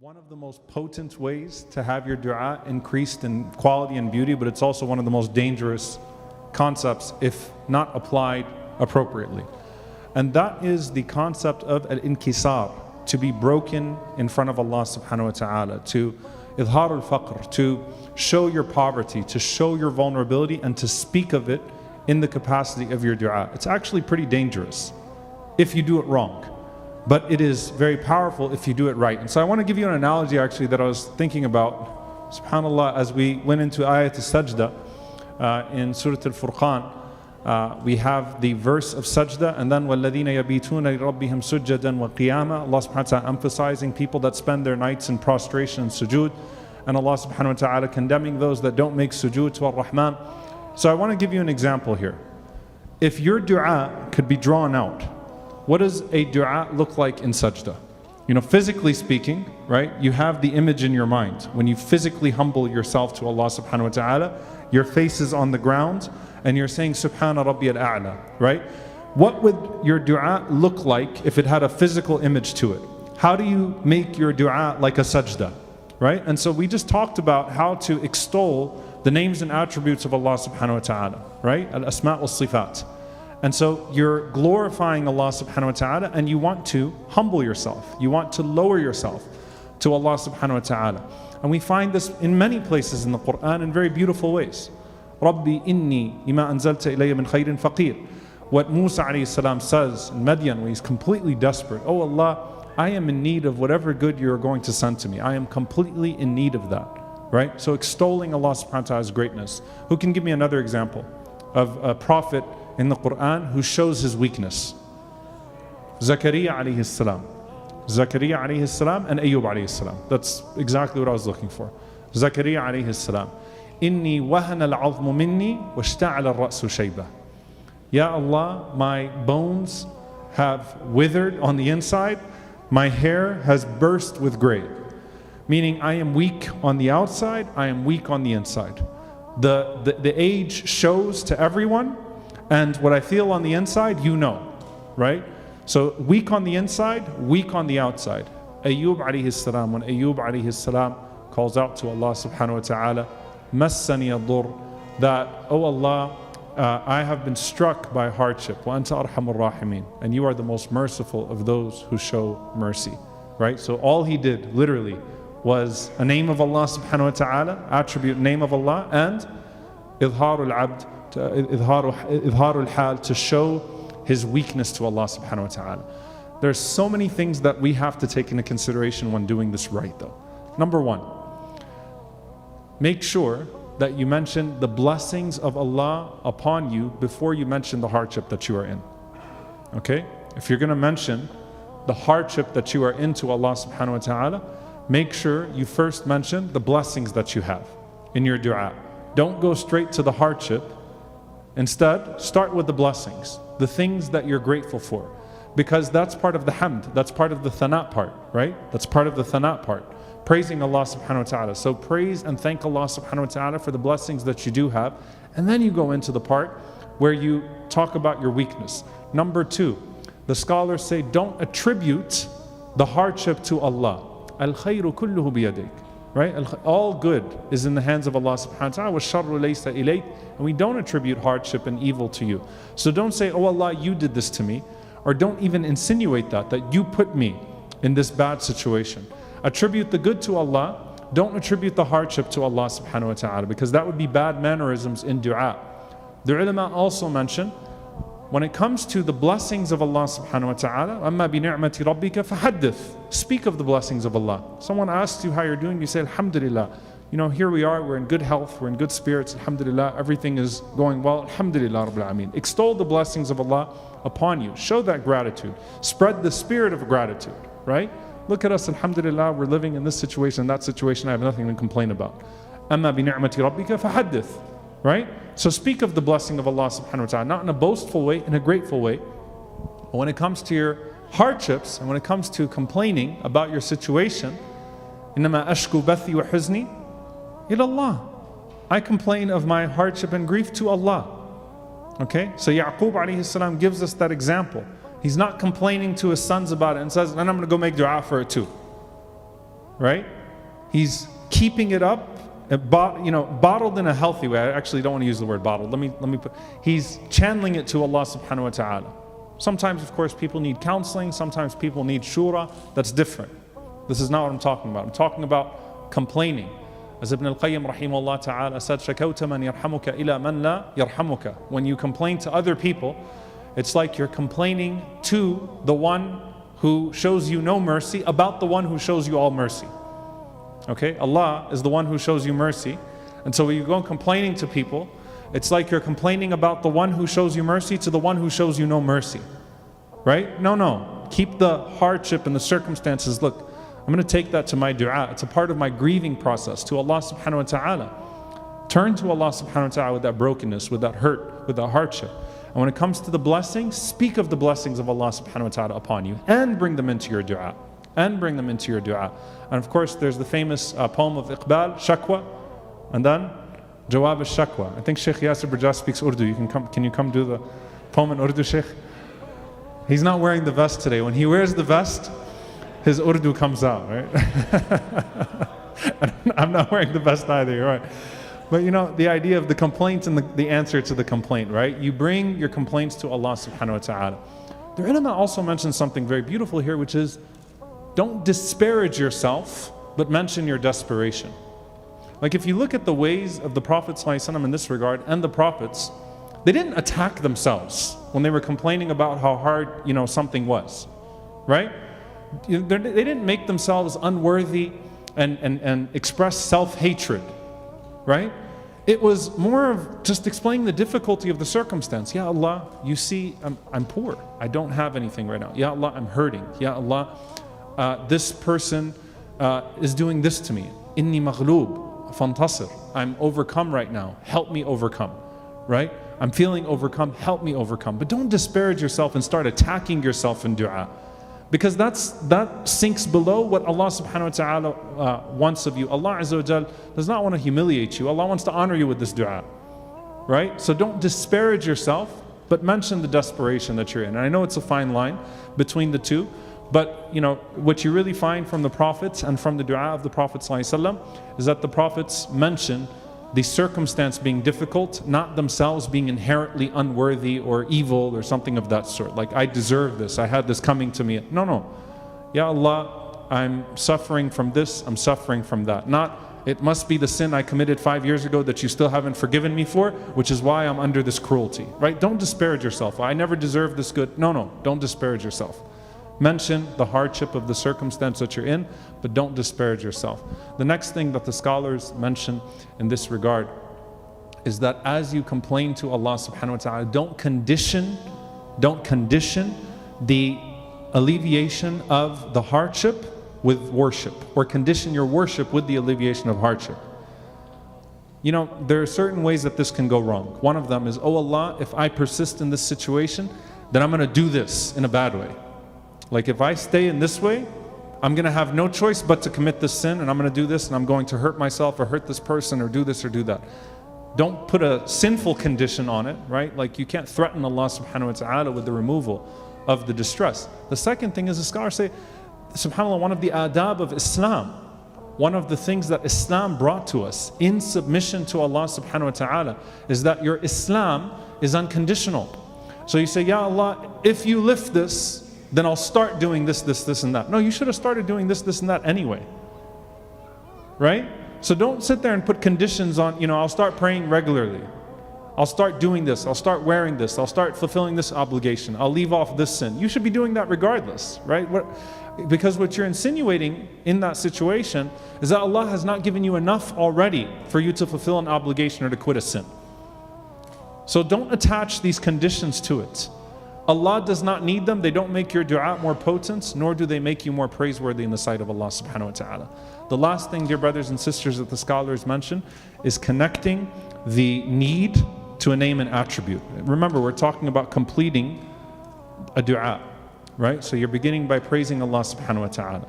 one of the most potent ways to have your dua increased in quality and beauty, but it's also one of the most dangerous concepts if not applied appropriately. And that is the concept of al-inkisar, to be broken in front of Allah subhanahu wa ta'ala, to idhar al-faqr, to show your poverty, to show your vulnerability, and to speak of it in the capacity of your dua. It's actually pretty dangerous if you do it wrong. But it is very powerful if you do it right. And so I want to give you an analogy actually that I was thinking about. SubhanAllah, as we went into Ayat al-Sajda in Surah Al-Furqan, we have the verse of Sajda, and then وَالَّذِينَ يَبِيتُونَ لِرَبِّهِمْ سُجَّدًا وَقِيَامًا. Allah subhanahu wa ta'ala emphasizing people that spend their nights in prostration and sujood, and Allah subhanahu wa ta'ala condemning those that don't make sujood to Ar-Rahman. So I want to give you an example here. If your dua could be drawn out, what does a dua look like in sajda? You know, physically speaking, right? You have the image in your mind. When you physically humble yourself to Allah subhanahu wa ta'ala, your face is on the ground and you're saying Subhana Rabbi al-A'la, right? What would your dua look like if it had a physical image to it? How do you make your dua like a sajda, right? And so we just talked about how to extol the names and attributes of Allah subhanahu wa ta'ala, right? Al-asma' wal-sifat. And so you're glorifying Allah subhanahu wa ta'ala, and you want to humble yourself. You want to lower yourself to Allah subhanahu wa ta'ala. And we find this in many places in the Quran in very beautiful ways. Rabbi inni lima anzalta ilayya min khayrin faqir. What Musa alayhi salam says in Madian when he's completely desperate. Oh Allah, I am in need of whatever good you're going to send to me. I am completely in need of that. Right? So extolling Allah subhanahu wa ta'ala's greatness. Who can give me another example of a prophet in the Quran who shows his weakness? Zakaria alayhi salam. Zakaria alayhi salam and Ayyub alayhi salam. That's exactly what I was looking for. Zakaria alayhi salam. Inni wahana al-'azmu minni washta'ala ar-ra'su shayba. Ya Allah, my bones have withered on the inside. My hair has burst with gray. Meaning I am weak on the outside, I am weak on the inside. The age shows to everyone, and what I feel on the inside, you know, right? So weak on the inside, weak on the outside. Ayyub alayhi salam, when Ayyub alayhi salam calls out to Allah subhanahu wa ta'ala, massani ad-dur, that, oh Allah, I have been struck by hardship, wa anta arhamur rahimin, and you are the most merciful of those who show mercy, right? So all he did, literally, was a name of Allah subhanahu wa ta'ala, attribute name of Allah, and idharul abd, idharul hal, to show his weakness to Allah subhanahu wa ta'ala. There's so many things that we have to take into consideration when doing this right though. Number one, make sure that you mention the blessings of Allah upon you before you mention the hardship that you are in. Okay? If you're going to mention the hardship that you are in to Allah subhanahu wa ta'ala, make sure you first mention the blessings that you have in your dua. Don't go straight to the hardship. Instead, start with the blessings, the things that you're grateful for. Because that's part of the hamd, that's part of the thana part, right? That's part of the thana part. Praising Allah subhanahu wa ta'ala. So praise and thank Allah subhanahu wa ta'ala for the blessings that you do have. And then you go into the part where you talk about your weakness. Number two, the scholars say don't attribute the hardship to Allah. Al-khayru kulluhu biyadayk, right? All good is in the hands of Allah subhanahu wa ta'ala. وَالشَّرُّ لَيْسَ إِلَيْكَ. And we don't attribute hardship and evil to you. So don't say, oh Allah, you did this to me. Or don't even insinuate that you put me in this bad situation. Attribute the good to Allah. Don't attribute the hardship to Allah subhanahu wa ta'ala, because that would be bad mannerisms in dua. The ulama also mention, when it comes to the blessings of Allah subhanahu wa ta'ala, أَمَّا بِنِعْمَةِ رَبِّكَ فَحَدِّثْ. Speak of the blessings of Allah. Someone asks you how you're doing, you say, Alhamdulillah. You know, here we are, we're in good health, we're in good spirits, Alhamdulillah, everything is going well, Alhamdulillah Rabbil Alameen. Extol the blessings of Allah upon you. Show that gratitude. Spread the spirit of gratitude, right? Look at us, Alhamdulillah, we're living in this situation, that situation, I have nothing to complain about. أَمَّا بِنِعْمَةِ رَبِّكَ فَحَدِّثْ. Right? So speak of the blessing of Allah subhanahu wa ta'ala, not in a boastful way, in a grateful way. But when it comes to your hardships, and when it comes to complaining about your situation, إِنَّمَا أَشْكُ بَثِّي وَحُزْنِي إِلَى اللَّهِ. I complain of my hardship and grief to Allah. Okay? So Ya'qub alayhi salam gives us that example. He's not complaining to his sons about it and says, and I'm going to go make dua for it too. right? He's keeping it up, bottled in a healthy way. I actually don't want to use the word bottled. He's channeling it to Allah subhanahu wa ta'ala. Sometimes, of course, people need counseling. Sometimes people need shura. That's different. This is not what I'm talking about. I'm talking about complaining. As Ibn al-Qayyim rahimahullah ta'ala said, شَكَوْتَ مَنْ يَرْحَمُكَ إِلَى مَنْ لَا يَرْحَمُكَ. When you complain to other people, it's like you're complaining to the one who shows you no mercy about the one who shows you all mercy. Okay? Allah is the one who shows you mercy. And so when you go complaining to people, it's like you're complaining about the one who shows you mercy to the one who shows you no mercy. Right? No. Keep the hardship and the circumstances. Look, I'm going to take that to my dua. It's a part of my grieving process to Allah subhanahu wa ta'ala. Turn to Allah subhanahu wa ta'ala with that brokenness, with that hurt, with that hardship. And when it comes to the blessings, speak of the blessings of Allah subhanahu wa ta'ala upon you and bring them into your dua. And of course, there's the famous poem of Iqbal, Shakwa, and then Jawab al-Shakwa. I think Sheikh Yasir Burjas speaks Urdu. Can you come do the poem in Urdu, Sheikh? He's not wearing the vest today. When he wears the vest, his Urdu comes out, right? I'm not wearing the vest either, you're right. But the idea of the complaint and the answer to the complaint, right? You bring your complaints to Allah subhanahu wa ta'ala. The ulama also mentioned something very beautiful here, which is don't disparage yourself, but mention your desperation. Like if you look at the ways of the Prophet ﷺ in this regard and the Prophets, they didn't attack themselves when they were complaining about how hard something was, right? They didn't make themselves unworthy and express self-hatred, right? It was more of just explaining the difficulty of the circumstance. Ya Allah, you see, I'm poor. I don't have anything right now. Ya Allah, I'm hurting. Ya Allah, this person is doing this to me. Inni maghloob, fantasir. I'm overcome right now. Help me overcome, right? I'm feeling overcome. Help me overcome. But don't disparage yourself and start attacking yourself in dua. Because that sinks below what Allah subhanahu wa ta'ala wants of you. Allah Azza wa Jal does not want to humiliate you. Allah wants to honor you with this dua. Right? So don't disparage yourself, but mention the desperation that you're in. And I know it's a fine line between the two, but what you really find from the Prophets and from the dua of the Prophet ﷺ is that the Prophets mention the circumstance being difficult, not themselves being inherently unworthy or evil or something of that sort. Like, I deserve this, I had this coming to me. No. Ya Allah, I'm suffering from this, I'm suffering from that. Not, it must be the sin I committed 5 years ago that you still haven't forgiven me for, which is why I'm under this cruelty. Right? Don't disparage yourself. I never deserved this good. No, don't disparage yourself. Mention the hardship of the circumstance that you're in, but don't disparage yourself. The next thing that the scholars mention in this regard is that as you complain to Allah subhanahu wa ta'ala, don't condition the alleviation of the hardship with worship, or condition your worship with the alleviation of hardship. There are certain ways that this can go wrong. One of them is, oh Allah, if I persist in this situation, then I'm going to do this in a bad way. Like if I stay in this way, I'm going to have no choice but to commit this sin, and I'm going to do this, and I'm going to hurt myself or hurt this person or do this or do that. Don't put a sinful condition on it, right? Like you can't threaten Allah subhanahu wa ta'ala with the removal of the distress. The second thing is, the scholars say, subhanAllah, one of the adab of Islam, one of the things that Islam brought to us in submission to Allah subhanahu wa ta'ala is that your Islam is unconditional. So you say, Ya Allah, if you lift this, then I'll start doing this, and that. No, you should have started doing this, and that anyway. Right? So don't sit there and put conditions on, I'll start praying regularly. I'll start doing this. I'll start wearing this. I'll start fulfilling this obligation. I'll leave off this sin. You should be doing that regardless, right? Because what you're insinuating in that situation is that Allah has not given you enough already for you to fulfill an obligation or to quit a sin. So don't attach these conditions to it. Allah does not need them. They don't make your dua more potent, nor do they make you more praiseworthy in the sight of Allah subhanahu wa ta'ala. The last thing, dear brothers and sisters, that the scholars mention is connecting the need to a name and attribute. Remember, we're talking about completing a dua, right? So you're beginning by praising Allah subhanahu wa ta'ala.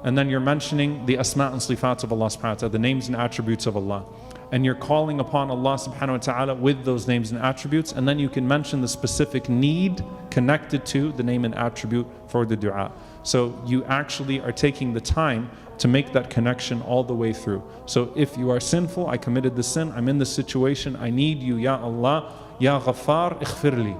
And then you're mentioning the asma and sifat of Allah subhanahu wa ta'ala, the names and attributes of Allah. and you're calling upon Allah subhanahu wa ta'ala with those names and attributes, and then you can mention the specific need connected to the name and attribute for the dua. So you actually are taking the time to make that connection all the way through. So if you are sinful, I committed the sin, I'm in this situation, I need you, Ya Allah, Ya Ghaffar, ighfirli.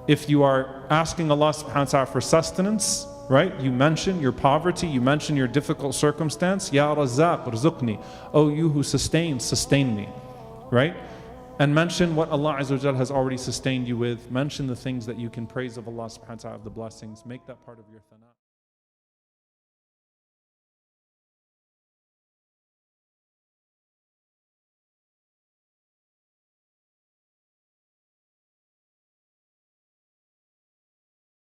If you are asking Allah subhanahu wa ta'ala for sustenance, right? You mention your poverty, you mention your difficult circumstance, Ya Razzaq, Rizukni. Oh, you who sustain, sustain me, right? And mention what Allah Azza wa Jal has already sustained you with. Mention the things that you can praise of Allah subhanahu wa ta'ala, of the blessings. Make that part of your thana.